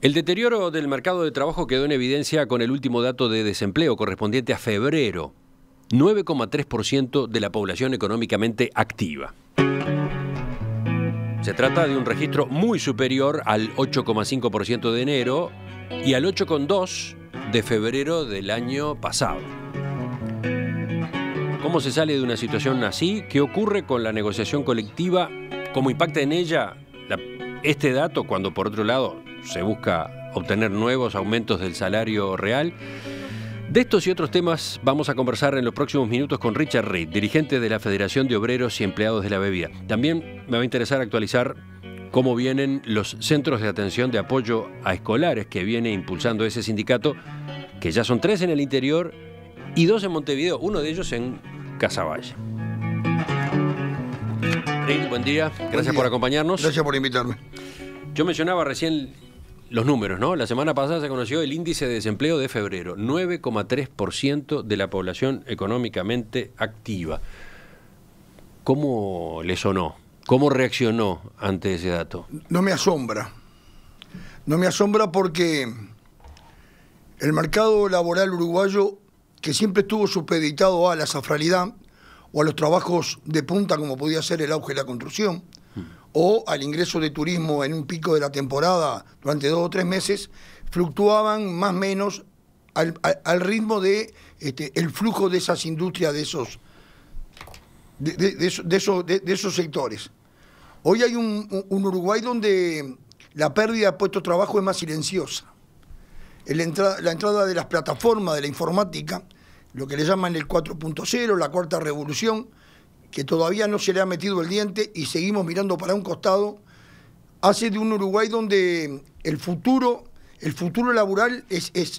El deterioro del mercado de trabajo quedó en evidencia con el último dato de desempleo correspondiente a febrero. 9,3% de la población económicamente activa. Se trata de un registro muy superior al 8,5% de enero y al 8,2% de febrero del año pasado. ¿Cómo se sale de una situación así? ¿Qué ocurre con la negociación colectiva? ¿Cómo impacta en ella este dato cuando, por otro lado, se busca obtener nuevos aumentos del salario real? De estos y otros temas vamos a conversar en los próximos minutos con Richard Reed, dirigente de la Federación de Obreros y Empleados de la Bebida. También me va a interesar actualizar cómo vienen los centros de atención de apoyo a escolares que viene impulsando ese sindicato, que ya son 3 en el interior y 2 en Montevideo, uno de ellos en Casaballe. Reed, buen día, gracias por acompañarnos. Gracias por invitarme. Yo mencionaba recién los números, ¿no? La semana pasada se conoció el índice de desempleo de febrero, 9,3% de la población económicamente activa. ¿Cómo le sonó? ¿Cómo reaccionó ante ese dato? No me asombra. No me asombra porque el mercado laboral uruguayo, que siempre estuvo supeditado a la safralidad o a los trabajos de punta, como podía ser el auge de la construcción, o al ingreso de turismo en un pico de la temporada durante 2 o 3 meses, fluctuaban más o menos al ritmo de el flujo de esas industrias, de esos sectores. Hoy hay un Uruguay donde la pérdida de puestos de trabajo es más silenciosa. La entrada de las plataformas de la informática, lo que le llaman el 4.0, la cuarta revolución, que todavía no se le ha metido el diente y seguimos mirando para un costado, hace de un Uruguay donde el futuro laboral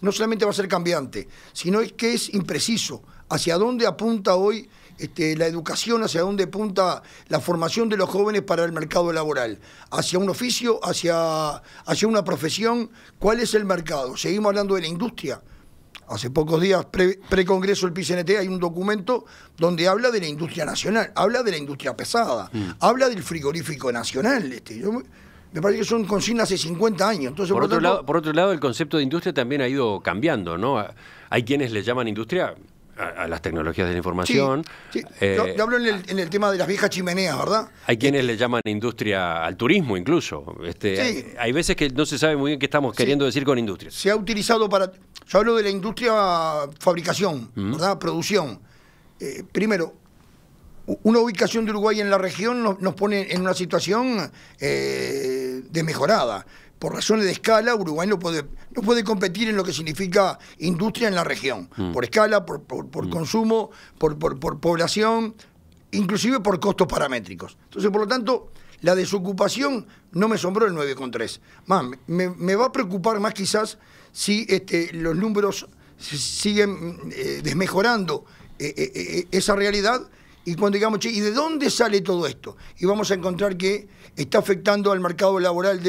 no solamente va a ser cambiante, sino que es impreciso. Hacia dónde apunta hoy la educación, hacia dónde apunta la formación de los jóvenes para el mercado laboral, hacia un oficio, hacia una profesión. ¿Cuál es el mercado? Seguimos hablando de la industria. Hace pocos días, pre-congreso del PICNT, hay un documento donde habla de la industria nacional, habla de la industria pesada, habla del frigorífico nacional. Me parece que son consignas hace 50 años. Entonces, por otro lado, el concepto de industria también ha ido cambiando, ¿no? Hay quienes le llaman industria a las tecnologías de la información. Sí. Yo hablo en el tema de las viejas chimeneas, ¿verdad? Hay quienes le llaman industria al turismo incluso. Sí. Hay veces que no se sabe muy bien qué estamos queriendo decir con industria. Se ha utilizado para... Yo hablo de la industria fabricación, ¿verdad? Producción. Primero, una ubicación de Uruguay en la región nos pone en una situación desmejorada. Por razones de escala, Uruguay no puede competir en lo que significa industria en la región. Por escala, por consumo, por población, inclusive por costos paramétricos. Entonces, por lo tanto, la desocupación no me asombró el 9,3. Más, me va a preocupar más quizás si los números siguen desmejorando esa realidad. Y cuando digamos, che, ¿y de dónde sale todo esto? Y vamos a encontrar que está afectando al mercado laboral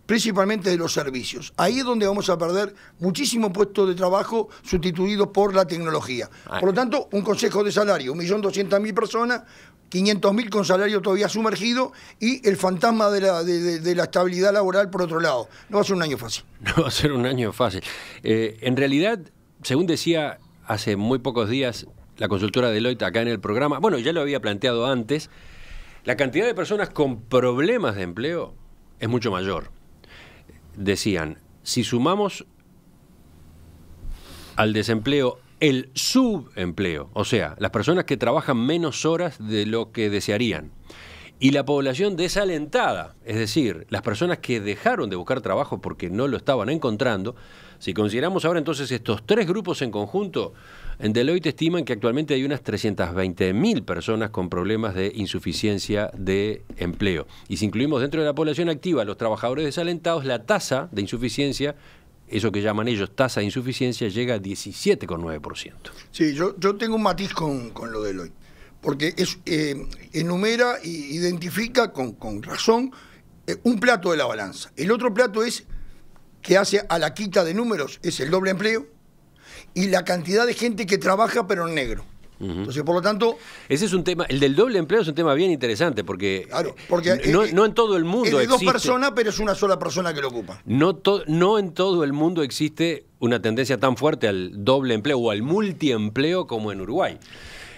principalmente de los servicios. Ahí es donde vamos a perder muchísimos puestos de trabajo sustituidos por la tecnología. Por lo tanto, un consejo de salario, 1.200.000 personas, 500.000 con salario todavía sumergido y el fantasma de la estabilidad laboral por otro lado. No va a ser un año fácil. No va a ser un año fácil. En realidad, según decía hace muy pocos días la consultora Deloitte acá en el programa, bueno, ya lo había planteado antes, la cantidad de personas con problemas de empleo es mucho mayor. Decían, si sumamos al desempleo el subempleo, o sea, las personas que trabajan menos horas de lo que desearían, y la población desalentada, es decir, las personas que dejaron de buscar trabajo porque no lo estaban encontrando, si consideramos ahora entonces estos 3 grupos en conjunto, en Deloitte estiman que actualmente hay unas 320.000 personas con problemas de insuficiencia de empleo. Y si incluimos dentro de la población activa a los trabajadores desalentados, la tasa de insuficiencia, eso que llaman ellos tasa de insuficiencia, llega a 17,9%. Sí, yo tengo un matiz con lo de Deloitte, porque enumera e identifica con razón un plato de la balanza. El otro plato es que hace a la quita de números, es el doble empleo, y la cantidad de gente que trabaja pero en negro. Entonces, por lo tanto... Ese es un tema, el del doble empleo es un tema bien interesante, porque, Claro, porque no en todo el mundo es de existe... dos personas, pero es una sola persona que lo ocupa. No en todo el mundo existe una tendencia tan fuerte al doble empleo o al multiempleo como en Uruguay,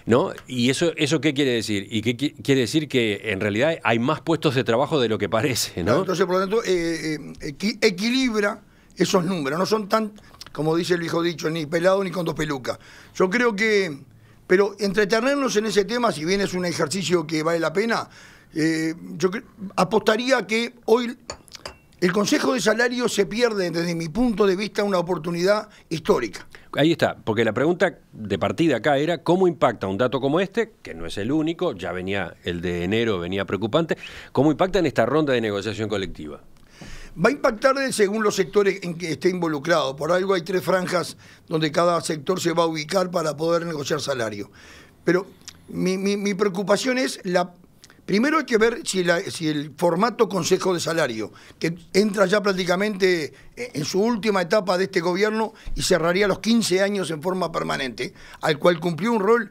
¿no? ¿Y eso qué quiere decir? Y qué quiere decir que en realidad hay más puestos de trabajo de lo que parece, ¿no? Claro, entonces, por lo tanto, equilibra esos números. No son tan, como dice el viejo dicho, ni pelado ni con dos pelucas. Yo creo que... Pero entretenernos en ese tema, si bien es un ejercicio que vale la pena, yo apostaría que hoy el Consejo de Salario se pierde, desde mi punto de vista, una oportunidad histórica. Ahí está, porque la pregunta de partida acá era cómo impacta un dato como este, que no es el único, ya venía el de enero, venía preocupante, cómo impacta en esta ronda de negociación colectiva. Va a impactar según los sectores en que esté involucrado. Por algo hay 3 franjas donde cada sector se va a ubicar para poder negociar salario. Pero mi preocupación es primero hay que ver si el formato Consejo de Salario, que entra ya prácticamente en su última etapa de este gobierno y cerraría los 15 años en forma permanente, al cual cumplió un rol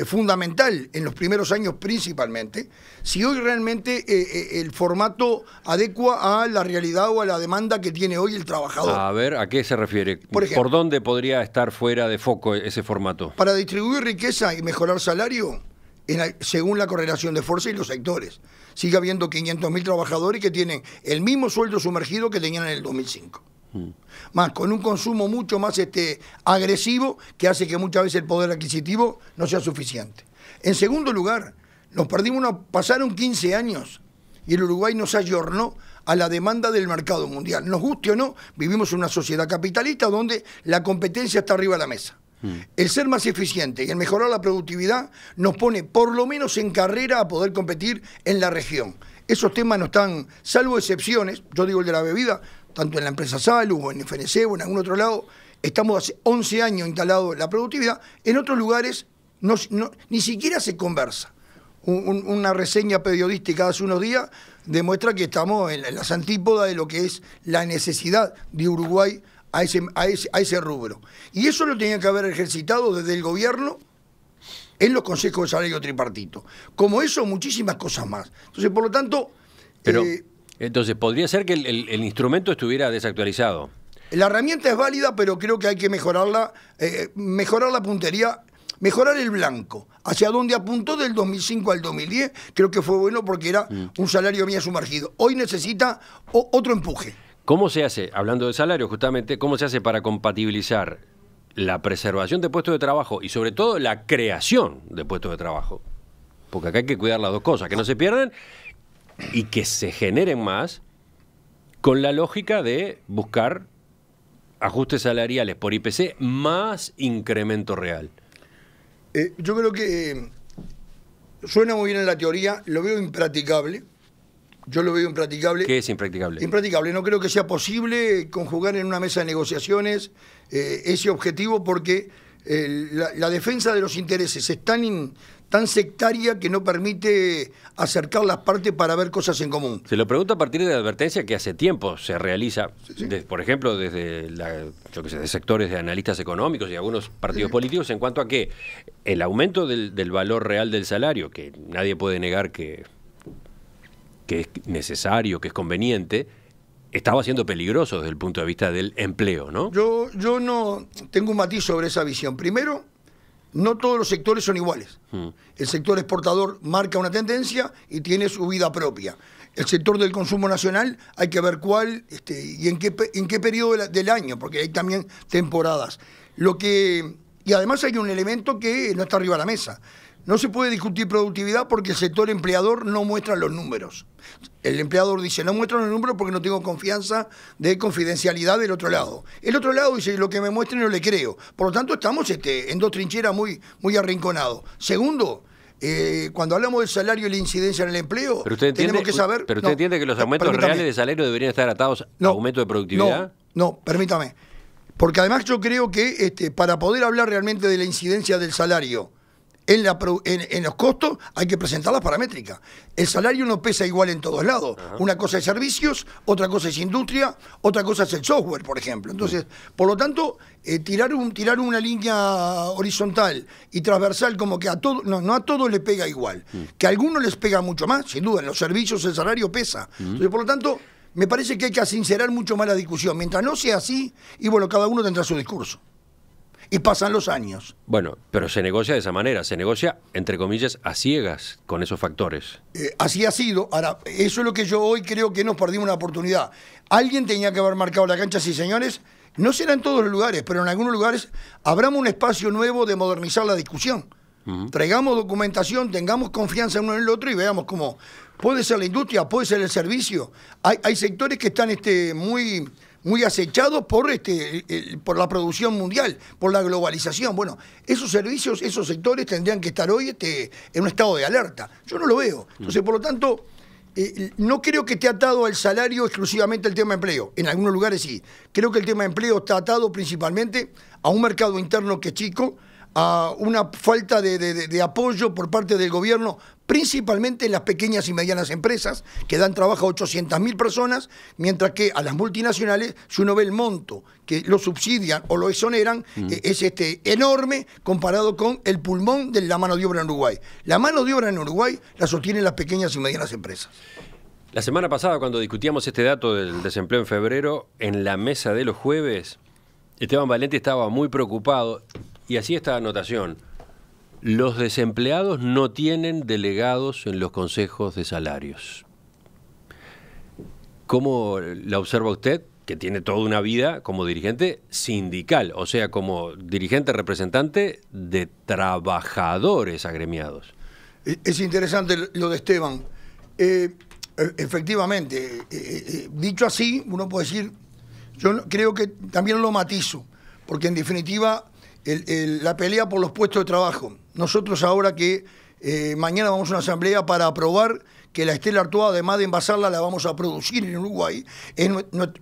fundamental en los primeros años principalmente, si hoy realmente el formato adecua a la realidad o a la demanda que tiene hoy el trabajador. A ver, ¿a qué se refiere? Por ejemplo, ¿por dónde podría estar fuera de foco ese formato? Para distribuir riqueza y mejorar salario, según la correlación de fuerza y los sectores. Sigue habiendo 500.000 trabajadores que tienen el mismo sueldo sumergido que tenían en el 2005. Más, con un consumo mucho más agresivo, que hace que muchas veces el poder adquisitivo no sea suficiente. En segundo lugar, pasaron 15 años y el Uruguay nos ayornó a la demanda del mercado mundial. Nos guste o no, vivimos en una sociedad capitalista donde la competencia está arriba de la mesa. El ser más eficiente y el mejorar la productividad nos pone por lo menos en carrera a poder competir en la región. Esos temas no están, salvo excepciones, yo digo el de la bebida, tanto en la empresa Salud o en FNC o en algún otro lado, estamos hace 11 años instalados en la productividad, en otros lugares ni siquiera se conversa. Una reseña periodística hace unos días demuestra que estamos en las antípodas de lo que es la necesidad de Uruguay a ese rubro. Y eso lo tenía que haber ejercitado desde el gobierno en los consejos de salario tripartito. Como eso, muchísimas cosas más. Entonces, por lo tanto... Pero, entonces, ¿podría ser que el instrumento estuviera desactualizado? La herramienta es válida, pero creo que hay que mejorarla, mejorar la puntería, mejorar el blanco. Hacia donde apuntó del 2005 al 2010, creo que fue bueno porque era un salario bien sumergido. Hoy necesita otro empuje. ¿Cómo se hace, hablando de salario justamente, cómo se hace para compatibilizar la preservación de puestos de trabajo y sobre todo la creación de puestos de trabajo? Porque acá hay que cuidar las dos cosas, que no se pierdan y que se generen más con la lógica de buscar ajustes salariales por IPC más incremento real. Yo creo que suena muy bien en la teoría, lo veo impracticable. Yo lo veo impracticable. ¿Qué es impracticable? Impracticable. No creo que sea posible conjugar en una mesa de negociaciones ese objetivo porque la defensa de los intereses es tan sectaria que no permite acercar las partes para ver cosas en común. Se lo pregunto a partir de la advertencia que hace tiempo se realiza, por ejemplo, desde de sectores de analistas económicos y algunos partidos políticos, en cuanto a que el aumento del valor real del salario, que nadie puede negar que es necesario, que es conveniente, estaba siendo peligroso desde el punto de vista del empleo, ¿no? Yo no tengo un matiz sobre esa visión. Primero, no todos los sectores son iguales. El sector exportador marca una tendencia y tiene su vida propia. El sector del consumo nacional hay que ver cuál y en qué periodo del año, porque hay también temporadas. Y además hay un elemento que no está arriba de la mesa. No se puede discutir productividad porque el sector empleador no muestra los números. El empleador dice, no muestran los números porque no tengo confianza de confidencialidad del otro lado. El otro lado dice, lo que me muestren no le creo. Por lo tanto, estamos en dos trincheras muy arrinconados. Segundo, cuando hablamos del salario y la incidencia en el empleo, tenemos que saber... ¿Pero usted entiende que los aumentos reales de salario deberían estar atados a aumento de productividad? No, permítame. Porque además yo creo que para poder hablar realmente de la incidencia del salario en los costos hay que presentar las paramétricas. El salario no pesa igual en todos lados. Ajá. Una cosa es servicios, otra cosa es industria, otra cosa es el software, por ejemplo. Entonces, por lo tanto, tirar una línea horizontal y transversal como que a todos, no a todos les pega igual. Que a algunos les pega mucho más, sin duda. En los servicios el salario pesa. Entonces, por lo tanto, me parece que hay que sincerar mucho más la discusión. Mientras no sea así, y bueno, cada uno tendrá su discurso. Y pasan los años. Bueno, pero se negocia de esa manera, se negocia, entre comillas, a ciegas con esos factores. Así ha sido. Ahora, eso es lo que yo hoy creo que nos perdimos una oportunidad. Alguien tenía que haber marcado la cancha, sí, señores. No será en todos los lugares, pero en algunos lugares abramos un espacio nuevo de modernizar la discusión. Traigamos documentación, tengamos confianza uno en el otro y veamos cómo puede ser la industria, puede ser el servicio. Hay sectores que están muy acechados por la producción mundial, por la globalización. Bueno, esos servicios, esos sectores tendrían que estar hoy en un estado de alerta. Yo no lo veo. Entonces, por lo tanto, no creo que esté atado al salario exclusivamente el tema de empleo. En algunos lugares sí. Creo que el tema de empleo está atado principalmente a un mercado interno que es chico, a una falta de apoyo por parte del gobierno, principalmente en las pequeñas y medianas empresas, que dan trabajo a 800.000 personas, mientras que a las multinacionales, si uno ve el monto que lo subsidian o lo exoneran, es enorme comparado con el pulmón de la mano de obra en Uruguay. La mano de obra en Uruguay la sostienen las pequeñas y medianas empresas. La semana pasada, cuando discutíamos este dato del desempleo en febrero, en la mesa de los jueves, Esteban Valenti estaba muy preocupado y hacía esta anotación: los desempleados no tienen delegados en los consejos de salarios. ¿Cómo la observa usted, que tiene toda una vida como dirigente sindical, o sea, como dirigente representante de trabajadores agremiados? Es interesante lo de Esteban. Efectivamente, dicho así, uno puede decir, yo creo que también lo matizo, porque en definitiva la pelea por los puestos de trabajo. Nosotros ahora que mañana vamos a una asamblea para aprobar que la Stella Artois, además de envasarla, la vamos a producir en Uruguay.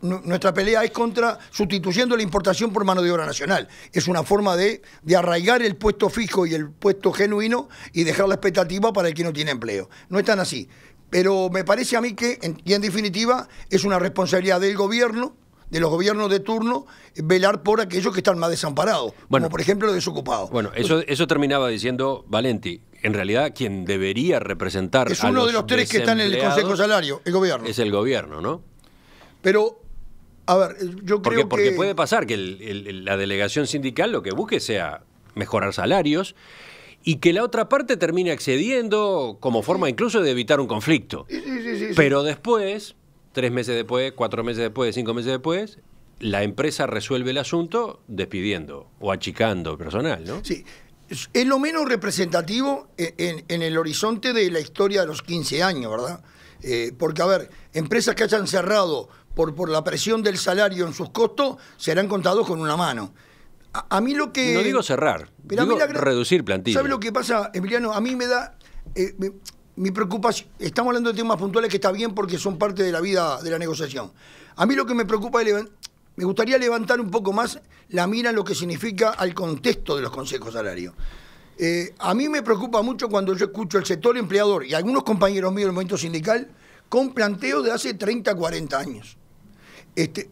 Nuestra pelea es contra sustituyendo la importación por mano de obra nacional. Es una forma de arraigar el puesto fijo y el puesto genuino y dejar la expectativa para el que no tiene empleo. No es tan así. Pero me parece a mí que, en definitiva, es una responsabilidad del gobierno, de los gobiernos de turno, velar por aquellos que están más desamparados, como por ejemplo los desocupados. Bueno, eso terminaba diciendo Valenti. En realidad, quien debería representar es uno de los tres que están en el Consejo de Salario, el gobierno. Es el gobierno, ¿no? Pero, a ver, yo creo que... Porque puede pasar que la delegación sindical lo que busque sea mejorar salarios y que la otra parte termine accediendo como forma incluso de evitar un conflicto. Sí. Pero después, 3 meses después, 4 meses después, 5 meses después, la empresa resuelve el asunto despidiendo o achicando personal, ¿no? Sí. Es lo menos representativo en el horizonte de la historia de los 15 años, ¿verdad? Porque, a ver, empresas que hayan cerrado por la presión del salario en sus costos serán contados con una mano. A mí lo que... No digo cerrar, digo reducir plantilla. ¿Sabe lo que pasa, Emiliano? A mí me da... mi preocupación, estamos hablando de temas puntuales que está bien porque son parte de la vida de la negociación. A mí lo que me preocupa es... Me gustaría levantar un poco más la mira en lo que significa al contexto de los consejos salarios. A mí me preocupa mucho cuando yo escucho el sector empleador y algunos compañeros míos del movimiento sindical con planteos de hace 30, 40 años.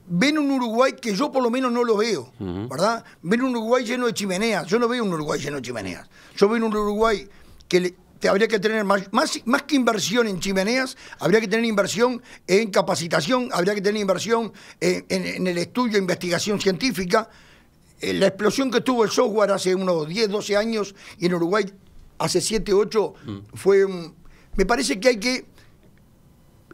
Ven un Uruguay que yo por lo menos no lo veo, ¿verdad? Ven un Uruguay lleno de chimeneas. Yo no veo un Uruguay lleno de chimeneas. Yo veo un Uruguay que habría que tener más que inversión en chimeneas, habría que tener inversión en capacitación, habría que tener inversión en el estudio, investigación científica. La explosión que tuvo el software hace unos 10, 12 años y en Uruguay hace 7, 8 fue... Me parece que hay que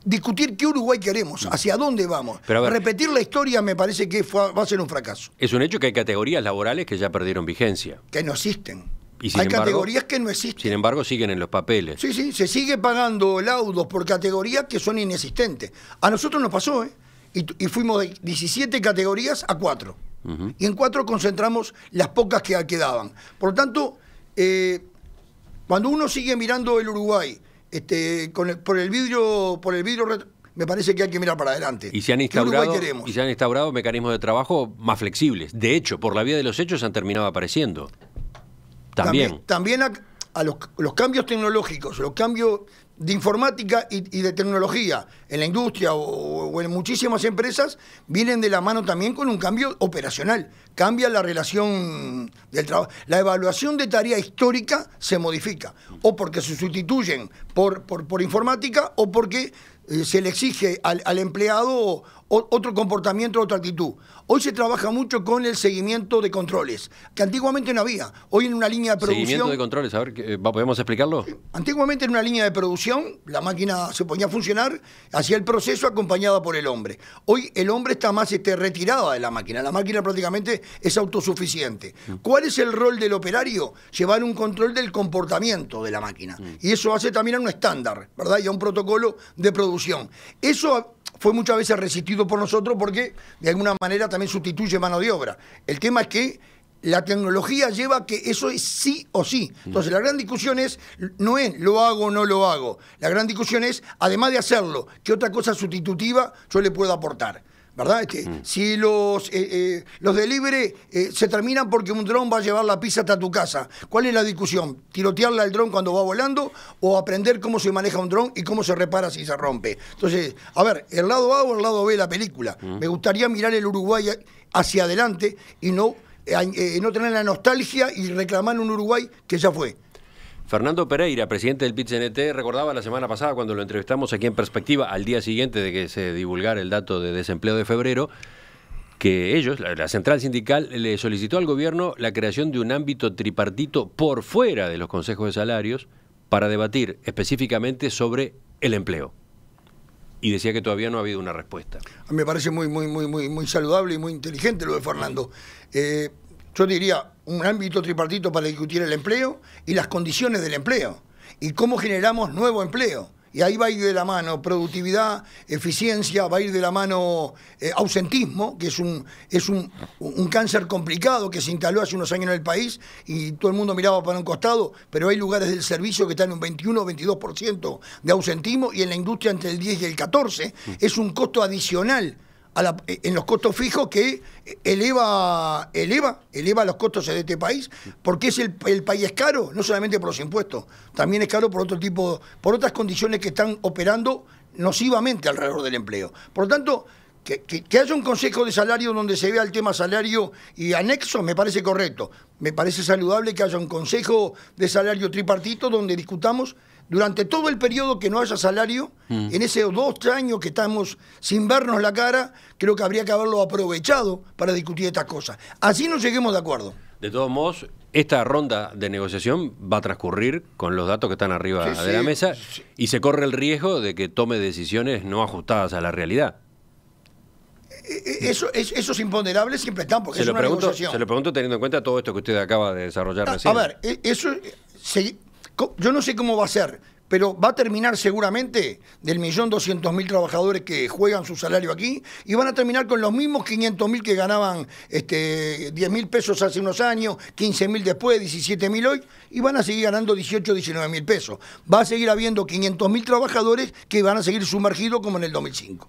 discutir qué Uruguay queremos, hacia dónde vamos. Pero repetir la historia me parece que va a ser un fracaso. Es un hecho que hay categorías laborales que ya perdieron vigencia. Que no existen. Hay categorías que no existen. Sin embargo, siguen en los papeles. Sí, se sigue pagando laudos por categorías que son inexistentes. A nosotros nos pasó, y fuimos de 17 categorías a 4. Y en 4 concentramos las pocas que quedaban. Por lo tanto, cuando uno sigue mirando el Uruguay por el vidrio, me parece que hay que mirar para adelante. Y se han instaurado mecanismos de trabajo más flexibles. De hecho, por la vía de los hechos han terminado apareciendo. También a los cambios tecnológicos, los cambios de informática y de tecnología en la industria o en muchísimas empresas, vienen de la mano también con un cambio operacional. Cambia la relación del trabajo. La evaluación de tarea histórica se modifica, o porque se sustituyen por informática, o porque se le exige al empleado otro comportamiento, otra actitud. Hoy se trabaja mucho con el seguimiento de controles, que antiguamente no había. Hoy en una línea de producción... Seguimiento de controles, a ver, ¿podemos explicarlo? Antiguamente en una línea de producción, la máquina se ponía a funcionar, hacía el proceso acompañada por el hombre. Hoy el hombre está más retirado de la máquina prácticamente es autosuficiente. ¿Cuál es el rol del operario? Llevar un control del comportamiento de la máquina. Y eso hace también a un estándar, ¿verdad? Y a un protocolo de producción. Eso fue muchas veces resistido por nosotros porque de alguna manera también sustituye mano de obra. El tema es que la tecnología lleva a que eso es sí o sí. Entonces la gran discusión no es lo hago o no lo hago. La gran discusión es, además de hacerlo, ¿qué otra cosa sustitutiva yo le puedo aportar? ¿Verdad? Si los delivery se terminan porque un dron va a llevar la pizza hasta tu casa, ¿cuál es la discusión? ¿Tirotearle al dron cuando va volando o aprender cómo se maneja un dron y cómo se repara si se rompe? Entonces, a ver, ¿el lado A o el lado B de la película? Me gustaría mirar el Uruguay hacia adelante y no tener la nostalgia y reclamar un Uruguay que ya fue. Fernando Pereira, presidente del PIT-CNT, recordaba la semana pasada cuando lo entrevistamos aquí en Perspectiva, al día siguiente de que se divulgara el dato de desempleo de febrero, que ellos, la central sindical, le solicitó al gobierno la creación de un ámbito tripartito por fuera de los consejos de salarios para debatir específicamente sobre el empleo. Y decía que todavía no ha habido una respuesta. A mí me parece muy saludable y muy inteligente lo de Fernando. Yo diría un ámbito tripartito para discutir el empleo y las condiciones del empleo y cómo generamos nuevo empleo. Y ahí va a ir de la mano productividad, eficiencia, va a ir de la mano ausentismo, que es un cáncer complicado que se instaló hace unos años en el país y todo el mundo miraba para un costado, pero hay lugares del servicio que están en un 21 o 22% de ausentismo y en la industria entre el 10 y el 14%. Es un costo adicional en los costos fijos que eleva los costos de este país, porque el país es caro, no solamente por los impuestos, también es caro por por otras condiciones que están operando nocivamente alrededor del empleo. Por lo tanto, que haya un consejo de salario donde se vea el tema salario y anexo me parece correcto. Me parece saludable que haya un consejo de salario tripartito donde discutamos durante todo el periodo que no haya salario, en esos 2 años que estamos sin vernos la cara, creo que habría que haberlo aprovechado para discutir estas cosas. Así nos lleguemos de acuerdo. De todos modos, esta ronda de negociación va a transcurrir con los datos que están arriba de la mesa y se corre el riesgo de que tome decisiones no ajustadas a la realidad. Esos imponderables siempre están, porque es una negociación. Se lo pregunto teniendo en cuenta todo esto que usted acaba de desarrollar recién. A ver, yo no sé cómo va a ser, pero va a terminar seguramente del 1.200.000 trabajadores que juegan su salario aquí y van a terminar con los mismos 500.000 que ganaban 10.000 pesos hace unos años, 15.000 después, 17.000 hoy, y van a seguir ganando 18, 19.000 pesos. Va a seguir habiendo 500.000 trabajadores que van a seguir sumergidos como en el 2005.